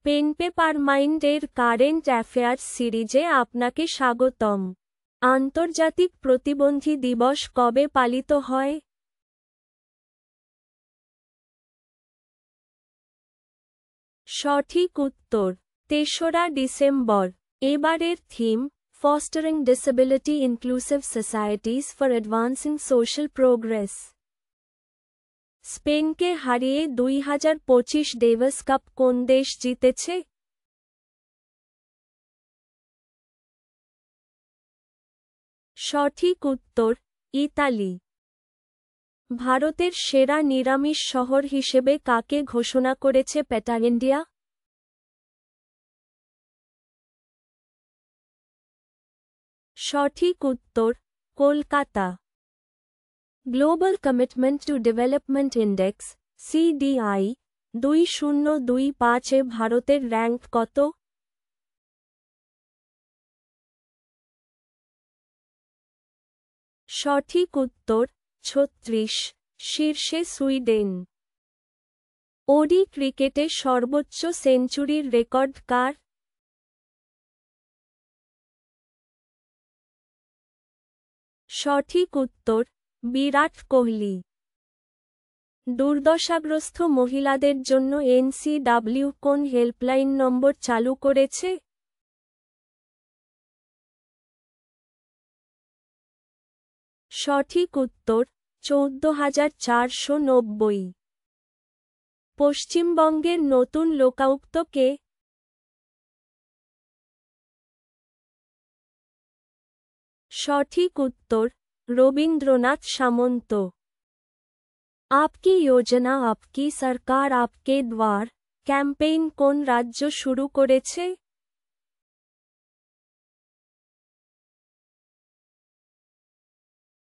Pen paper mind এর current affairs সিরিজে আপনাকে স্বাগতম। আন্তর্জাতিক প্রতিবন্ধী দিবস কবে পালিত হয়? সঠিক উত্তর ৩রা ডিসেম্বর। এবারের theme fostering disability inclusive societies for advancing social progress. স্পেনকে হারিয়ে ২০২৫ ডেভিস কাপ কোন দেশ জিতেছে? সঠিক উত্তর ইতালি। ভারতের সেরা নিরামিষ শহর হিসেবে কাকে ঘোষণা করেছে পেটা ইন্ডিয়া? সঠিক উত্তর Kolkata. Global commitment to development index CDI 2025-এ ভারতের র্যাঙ্ক কত? সঠিক উত্তর 36। শীর্ষে সুইডেন। ওডি ক্রিকেটে সর্বোচ্চ সেঞ্চুরির রেকর্ড কার? সঠিক উত্তর বিরাট কোহলি। দুর্দশাগ্রস্ত মহিলাদের জন্য এনসিডব্লিউ কোন হেল্পলাইন নম্বর চালু করেছে? সঠিক উত্তর ১৪,৪৯০। পশ্চিমবঙ্গের নতুন লোকায়ুক্ত কে? সঠিক উত্তর রবীন্দ্রনাথ সামন্ত। আপকি যোজনা আপকি সরকার আপকে দ্বার ক্যাম্পেইন কোন রাজ্য শুরু করেছে?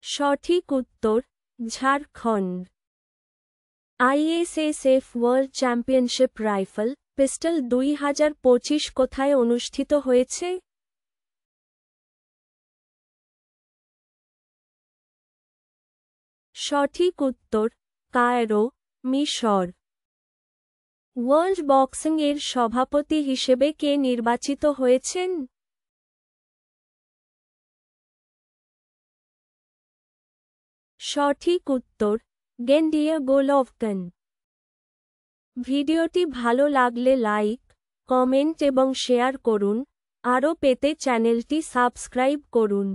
সঠিক উত্তর Jharkhand. ISSF world championship rifle pistol ২০২৫ কোথায় অনুষ্ঠিত হয়েছে? সঠিক উত্তর কায়রো, মিশর। ওয়ার্ল্ড বক্সিং এর সভাপতি হিসেবে কে নির্বাচিত হয়েছেন? সঠিক উত্তর গেন্ডিয়া গোলোভকিন। ভিডিওটি ভালো লাগলে লাইক, কমেন্ট এবং শেয়ার করুন। আরও পেতে চ্যানেলটি সাবস্ক্রাইব করুন।